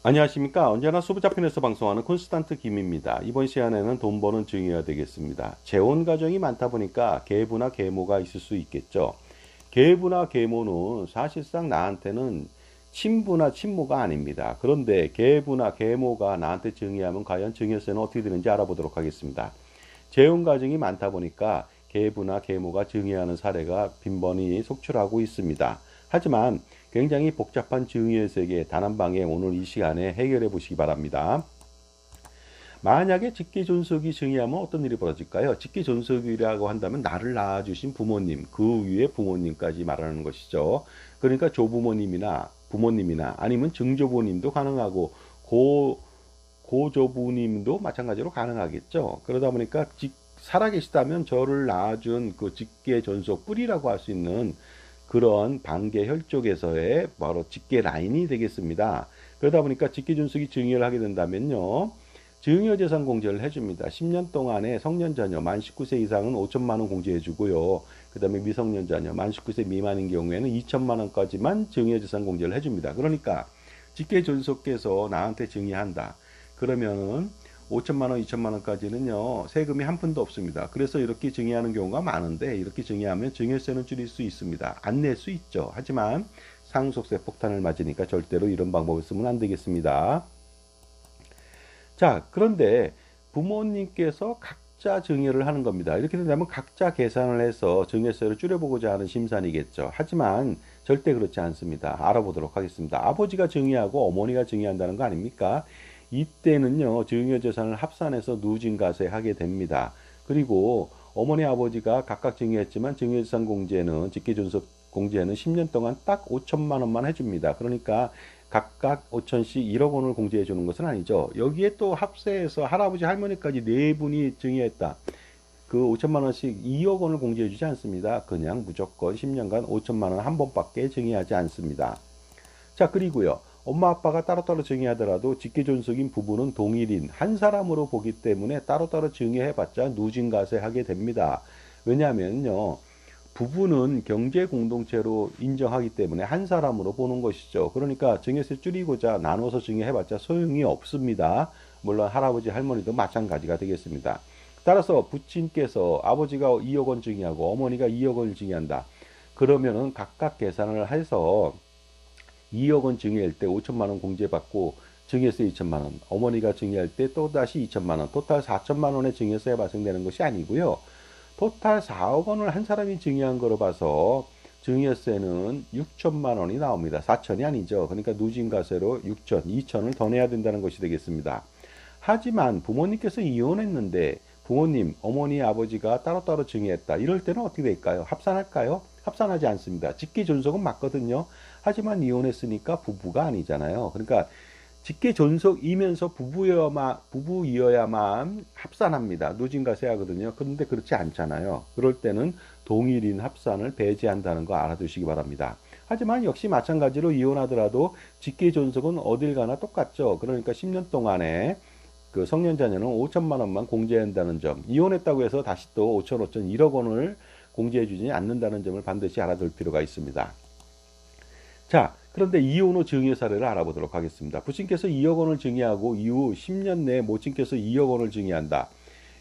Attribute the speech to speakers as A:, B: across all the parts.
A: 안녕하십니까. 언제나 수부자편에서 방송하는 콘스탄트 김입니다. 이번 시간에는 돈 버는 증여가 되겠습니다. 재혼 가정이 많다 보니까 계부나 계모가 있을 수 있겠죠. 계부나 계모는 사실상 나한테는 친부나 친모가 아닙니다. 그런데 계부나 계모가 나한테 증여하면 과연 증여세는 어떻게 되는지 알아보도록 하겠습니다. 재혼 가정이 많다 보니까 계부나 계모가 증여하는 사례가 빈번히 속출하고 있습니다. 하지만 굉장히 복잡한 증여의 세계 단 한 방에 오늘 이 시간에 해결해 보시기 바랍니다. 만약에 직계존속이 증여하면 어떤 일이 벌어질까요? 직계존속이라고 한다면 나를 낳아주신 부모님, 그 위에 부모님까지 말하는 것이죠. 그러니까 조부모님이나 부모님이나 아니면 증조부님도 가능하고 고조부님도 마찬가지로 가능하겠죠. 그러다 보니까 살아계시다면 저를 낳아준 그 직계존속 뿌리라고 할 수 있는 그런 반계 혈족에서의 바로 직계 라인이 되겠습니다. 그러다 보니까 직계존속이 증여를 하게 된다면요. 증여재산 공제를 해줍니다. 10년 동안에 성년자녀 만 19세 이상은 5천만 원 공제해주고요. 그 다음에 미성년자녀 만 19세 미만인 경우에는 2천만 원까지만 증여재산 공제를 해줍니다. 그러니까 직계존속께서 나한테 증여한다. 그러면은 5천만 원, 2천만 원까지는요, 세금이 한 푼도 없습니다. 그래서 이렇게 증여하는 경우가 많은데, 이렇게 증여하면 증여세는 줄일 수 있습니다. 안 낼 수 있죠. 하지만 상속세 폭탄을 맞으니까 절대로 이런 방법을 쓰면 안 되겠습니다. 자, 그런데 부모님께서 각자 증여를 하는 겁니다. 이렇게 된다면 각자 계산을 해서 증여세를 줄여보고자 하는 심산이겠죠. 하지만 절대 그렇지 않습니다. 알아보도록 하겠습니다. 아버지가 증여하고 어머니가 증여한다는 거 아닙니까? 이때는요, 증여재산을 합산해서 누진과세 하게 됩니다. 그리고 어머니 아버지가 각각 증여했지만 증여재산 공제는 직계존속 공제는 10년 동안 딱 5천만 원만 해줍니다. 그러니까 각각 5천씩 1억 원을 공제해 주는 것은 아니죠. 여기에 또 합세해서 할아버지 할머니까지 네 분이 증여했다. 그 5천만 원씩 2억 원을 공제해 주지 않습니다. 그냥 무조건 10년간 5천만 원 한 번밖에 증여하지 않습니다. 자, 그리고요. 엄마 아빠가 따로따로 증여하더라도 직계존속인 부부는 동일인 한 사람으로 보기 때문에 따로따로 증여해봤자 누진과세하게 됩니다. 왜냐하면요. 부부는 경제 공동체로 인정하기 때문에 한 사람으로 보는 것이죠. 그러니까 증여세 줄이고자 나눠서 증여해봤자 소용이 없습니다. 물론 할아버지 할머니도 마찬가지가 되겠습니다. 따라서 부친께서 아버지가 2억 원 증여하고 어머니가 2억 원을 증여한다. 그러면은 각각 계산을 해서 2억 원 증여할 때 5천만 원 공제받고 증여세 2천만 원, 어머니가 증여할 때 또다시 2천만 원, 토탈 4천만 원의 증여세가 발생되는 것이 아니고요. 토탈 4억 원을 한 사람이 증여한 거로 봐서 증여세는 6천만 원이 나옵니다. 4천이 아니죠. 그러니까 누진과세로 6천, 2천을 더 내야 된다는 것이 되겠습니다. 하지만 부모님께서 이혼했는데 부모님, 어머니, 아버지가 따로따로 증여했다. 이럴 때는 어떻게 될까요? 합산할까요? 합산하지 않습니다. 직계존속은 맞거든요. 하지만 이혼했으니까 부부가 아니잖아요. 그러니까 직계존속이면서 부부이어야만 합산합니다. 누진과세 하거든요. 그런데 그렇지 않잖아요. 그럴 때는 동일인 합산을 배제한다는 거 알아두시기 바랍니다. 하지만 역시 마찬가지로 이혼하더라도 직계존속은 어딜 가나 똑같죠. 그러니까 10년 동안에 그 성년자녀는 5천만 원만 공제한다는 점, 이혼했다고 해서 다시 또 5천, 1억 원을 공제해주지 않는다는 점을 반드시 알아둘 필요가 있습니다. 자, 그런데 이혼 후 증여 사례를 알아보도록 하겠습니다. 부친께서 2억 원을 증여하고 이후 10년 내에 모친께서 2억 원을 증여한다.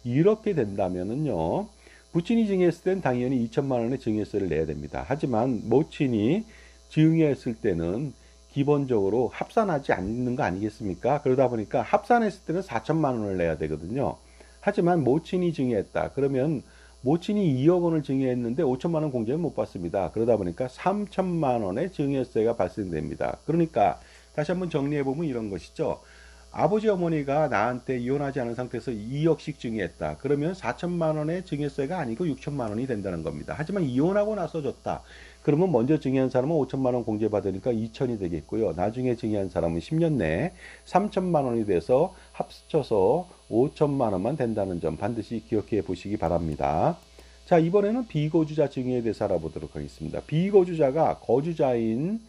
A: 이렇게 된다면은요, 부친이 증여했을 땐 당연히 2천만 원의 증여세를 내야 됩니다. 하지만 모친이 증여했을 때는 기본적으로 합산하지 않는 거 아니겠습니까? 그러다 보니까 합산했을 때는 4천만 원을 내야 되거든요. 하지만 모친이 증여했다. 그러면 모친이 2억 원을 증여했는데 5천만 원 공제는 못 받습니다. 그러다 보니까 3천만 원의 증여세가 발생됩니다. 그러니까 다시 한번 정리해 보면 이런 것이죠. 아버지 어머니가 나한테 이혼하지 않은 상태에서 2억씩 증여했다. 그러면 4천만 원의 증여세가 아니고 6천만 원이 된다는 겁니다. 하지만 이혼하고 나서 줬다. 그러면 먼저 증여한 사람은 5천만 원 공제받으니까 2천이 되겠고요. 나중에 증여한 사람은 10년 내에 3천만 원이 돼서 합쳐서 5천만 원만 된다는 점 반드시 기억해 보시기 바랍니다. 자, 이번에는 비거주자 증여에 대해서 알아보도록 하겠습니다. 비거주자가 거주자인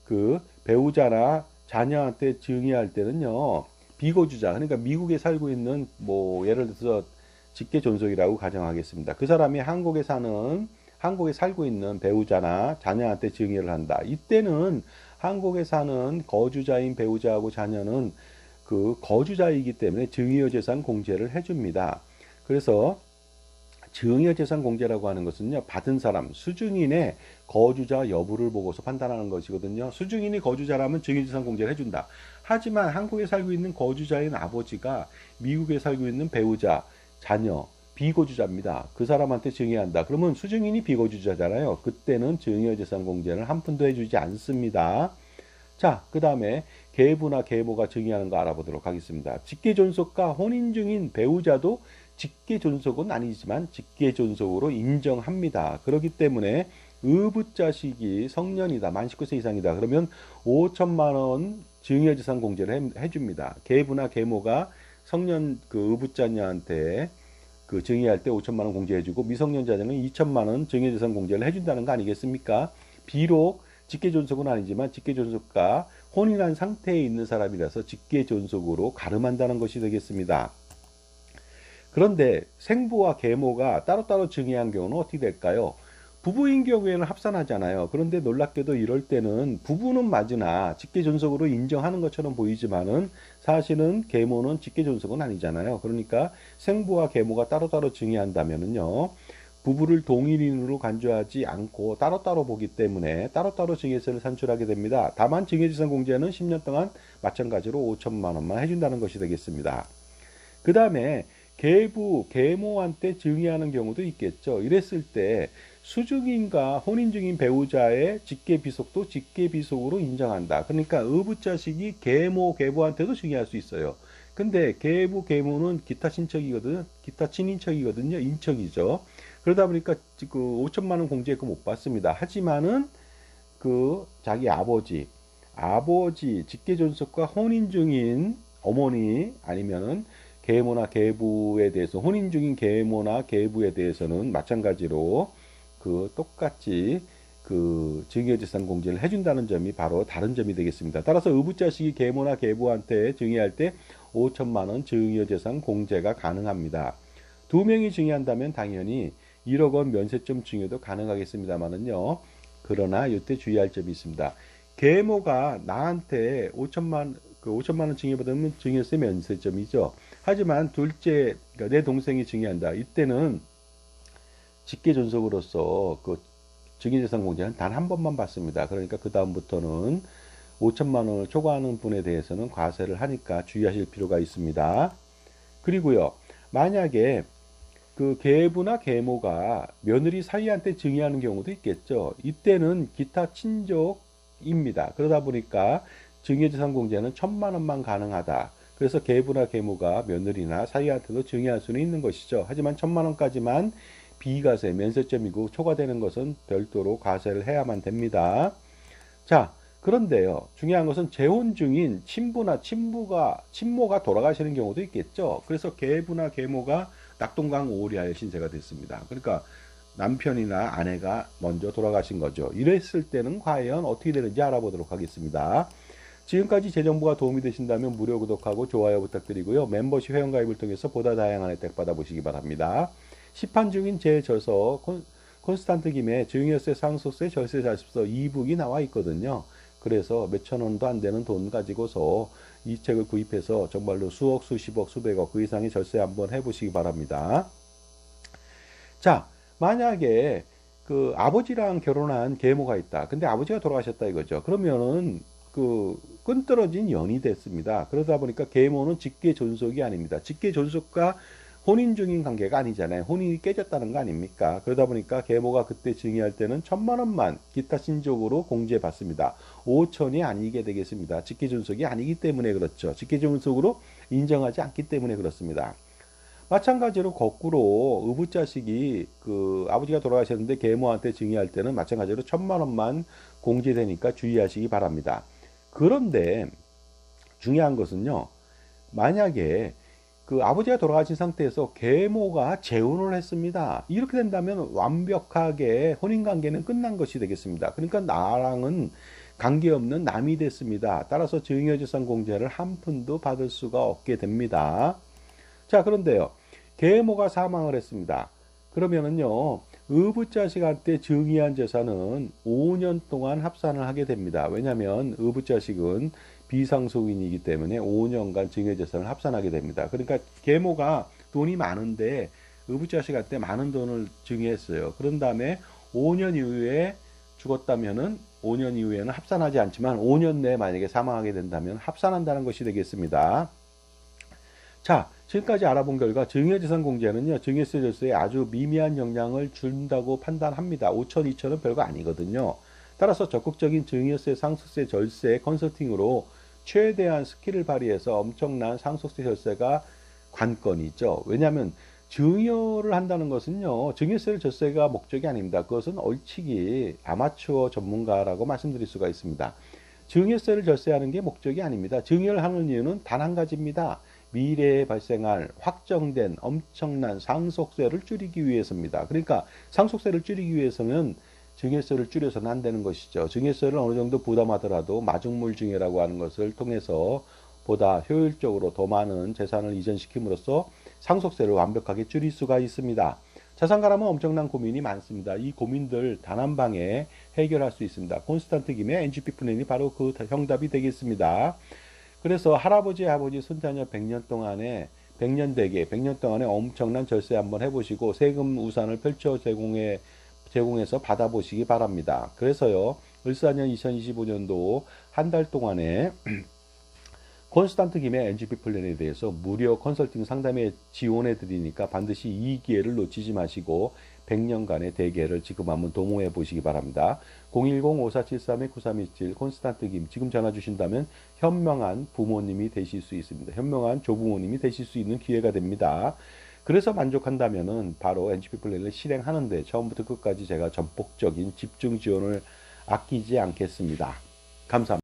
A: 그 배우자나 자녀한테 증여할 때는요, 비거주자, 그러니까 미국에 살고 있는 뭐 예를 들어서 직계존속이라고 가정하겠습니다. 그 사람이 한국에 살고 있는 배우자나 자녀한테 증여를 한다. 이때는 한국에 사는 거주자인 배우자하고 자녀는 그 거주자이기 때문에 증여재산 공제를 해줍니다. 그래서 증여재산 공제라고 하는 것은요, 받은 사람, 수증인의 거주자 여부를 보고서 판단하는 것이거든요. 수증인이 거주자라면 증여재산 공제를 해준다. 하지만 한국에 살고 있는 거주자인 아버지가 미국에 살고 있는 배우자, 자녀, 비거주자입니다. 그 사람한테 증여한다. 그러면 수증인이 비거주자잖아요. 그때는 증여재산 공제를 한 푼도 해주지 않습니다. 자, 그 다음에 계부나 계모가 증여하는 거 알아보도록 하겠습니다. 직계존속과 혼인 중인 배우자도 직계존속은 아니지만 직계존속으로 인정합니다. 그렇기 때문에 의붓자식이 성년이다, 만 19세 이상이다. 그러면 5천만 원 증여재산 공제를 해줍니다. 계부나 계모가 성년 그 의붓자녀한테 그 증여할 때 5천만 원 공제해주고 미성년자녀는 2천만 원 증여재산 공제를 해준다는 거 아니겠습니까? 비록 직계존속은 아니지만 직계존속과 혼인한 상태에 있는 사람이라서 직계존속으로 가름한다는 것이 되겠습니다. 그런데 생부와 계모가 따로따로 증여한 경우는 어떻게 될까요? 부부인 경우에는 합산하잖아요. 그런데 놀랍게도 이럴 때는 부부는 맞으나 직계존속으로 인정하는 것처럼 보이지만은 사실은 계모는 직계존속은 아니잖아요. 그러니까 생부와 계모가 따로따로 증여한다면은요, 부부를 동일인으로 간주하지 않고 따로따로 보기 때문에 따로따로 증여세를 산출하게 됩니다. 다만 증여재산 공제는 10년 동안 마찬가지로 5천만 원만 해준다는 것이 되겠습니다. 그 다음에 계부, 계모한테 증여하는 경우도 있겠죠. 이랬을 때 수증인과 혼인 중인 배우자의 직계비속도 직계비속으로 인정한다. 그러니까 의붓자식이 계모, 계부한테도 증여할 수 있어요. 근데 계부, 계모는 기타 친척이거든요. 기타 친인척이거든요. 인척이죠. 그러다 보니까 그 5천만 원 공제액 못 받습니다. 하지만은 그 자기 아버지 직계존속과 혼인 중인 어머니 아니면은 계모나 계부에 대해서 혼인 중인 계모나 계부에 대해서는 마찬가지로 그 똑같이 그 증여재산 공제를 해준다는 점이 바로 다른 점이 되겠습니다. 따라서 의붓자식이 계모나 계부한테 증여할 때 5천만 원 증여재산 공제가 가능합니다. 두 명이 증여한다면 당연히 1억 원 면세점 증여도 가능하겠습니다만은요. 그러나 이때 주의할 점이 있습니다. 계모가 나한테 5천만 원 증여받으면 증여세 면세점이죠. 하지만 둘째, 그러니까 내 동생이 증여한다. 이때는 직계존속으로서 그 증여재산 공제는 단 한 번만 받습니다. 그러니까 그 다음부터는 5천만 원을 초과하는 분에 대해서는 과세를 하니까 주의하실 필요가 있습니다. 그리고요, 만약에 그 계부나 계모가 며느리 사위한테 증여하는 경우도 있겠죠. 이때는 기타 친족입니다. 그러다 보니까 증여재산 공제는 1천만 원만 가능하다. 그래서 계부나 계모가 며느리나 사위한테도 증여할 수는 있는 것이죠. 하지만 1천만 원까지만 비과세, 면세점이고 초과되는 것은 별도로 과세를 해야만 됩니다. 자, 그런데요, 중요한 것은 재혼 중인 친부나 친모가 돌아가시는 경우도 있겠죠. 그래서 계부나 계모가 낙동강 오리하여 신세가 됐습니다. 그러니까 남편이나 아내가 먼저 돌아가신 거죠. 이랬을 때는 과연 어떻게 되는지 알아보도록 하겠습니다. 지금까지 제 정보가 도움이 되신다면 무료 구독하고 좋아요 부탁드리고요. 멤버십 회원가입을 통해서 보다 다양한 혜택 받아보시기 바랍니다. 시판 중인 제 저서 콘스탄트 김의 증여세, 상속세, 절세 자습서 이북이 나와 있거든요. 그래서 몇천 원도 안 되는 돈 가지고서 이 책을 구입해서 정말로 수억, 수십억, 수백억 그 이상의 절세 한번 해보시기 바랍니다. 자, 만약에 그 아버지랑 결혼한 계모가 있다. 근데 아버지가 돌아가셨다 이거죠. 그러면은 그 끈떨어진 연이 됐습니다. 그러다 보니까 계모는 직계존속이 아닙니다. 직계존속과 혼인 중인 관계가 아니잖아요. 혼인이 깨졌다는 거 아닙니까? 그러다 보니까 계모가 그때 증여할 때는 1천만 원만 기타 친족으로 공제받습니다. 5천이 아니게 되겠습니다. 직계존속이 아니기 때문에 그렇죠. 직계존속으로 인정하지 않기 때문에 그렇습니다. 마찬가지로 거꾸로 의붓자식이 그 아버지가 돌아가셨는데 계모한테 증여할 때는 마찬가지로 1천만 원만 공제되니까 주의하시기 바랍니다. 그런데 중요한 것은요, 만약에 그 아버지가 돌아가신 상태에서 계모가 재혼을 했습니다. 이렇게 된다면 완벽하게 혼인관계는 끝난 것이 되겠습니다. 그러니까 나랑은 관계없는 남이 됐습니다. 따라서 증여재산 공제를 한 푼도 받을 수가 없게 됩니다. 자, 그런데요, 계모가 사망을 했습니다. 그러면은요, 의붓자식한테 증여한 재산은 5년 동안 합산을 하게 됩니다. 왜냐하면 의붓자식은 비상속인이기 때문에 5년간 증여재산을 합산하게 됩니다. 그러니까 계모가 돈이 많은데 의붓자식한테 많은 돈을 증여했어요. 그런 다음에 5년 이후에 죽었다면은 5년 이후에는 합산하지 않지만 5년 내에 만약에 사망하게 된다면 합산한다는 것이 되겠습니다. 자, 지금까지 알아본 결과 증여재산 공제는요, 증여세 절세에 아주 미미한 영향을 준다고 판단합니다. 5천, 2천은 별거 아니거든요. 따라서 적극적인 증여세, 상속세, 절세, 컨설팅으로 최대한 스킬을 발휘해서 엄청난 상속세 절세가 관건이죠. 왜냐하면 증여를 한다는 것은요, 증여세를 절세가 목적이 아닙니다. 그것은 얼치기 아마추어 전문가라고 말씀드릴 수가 있습니다. 증여세를 절세하는 게 목적이 아닙니다. 증여를 하는 이유는 단 한 가지입니다. 미래에 발생할 확정된 엄청난 상속세를 줄이기 위해서입니다. 그러니까 상속세를 줄이기 위해서는 증여세를 줄여서는 안 되는 것이죠. 증여세를 어느 정도 부담하더라도 마중물 증여라고 하는 것을 통해서 보다 효율적으로 더 많은 재산을 이전시킴으로써 상속세를 완벽하게 줄일 수가 있습니다. 자산가라면 엄청난 고민이 많습니다. 이 고민들 단 한 방에 해결할 수 있습니다. 콘스탄트 김의 NGP 플랜이 바로 그 정답이 되겠습니다. 그래서 할아버지, 아버지, 손자녀 100년 동안에 100년 대계, 100년 동안에 엄청난 절세 한번 해보시고 세금 우산을 펼쳐 제공해서 받아보시기 바랍니다. 그래서요, 을사년 2025년도 한 달 동안에 콘스탄트 김의 NGP 플랜에 대해서 무료 컨설팅 상담에 지원해 드리니까 반드시 이 기회를 놓치지 마시고 100년간의 대계를 지금 한번 도모해 보시기 바랍니다. 010-5473-9327 콘스탄트 김 지금 전화 주신다면 현명한 부모님이 되실 수 있습니다. 현명한 조부모님이 되실 수 있는 기회가 됩니다. 그래서 만족한다면은 바로 NGP 플랜을 실행하는데 처음부터 끝까지 제가 전폭적인 집중 지원을 아끼지 않겠습니다. 감사합니다.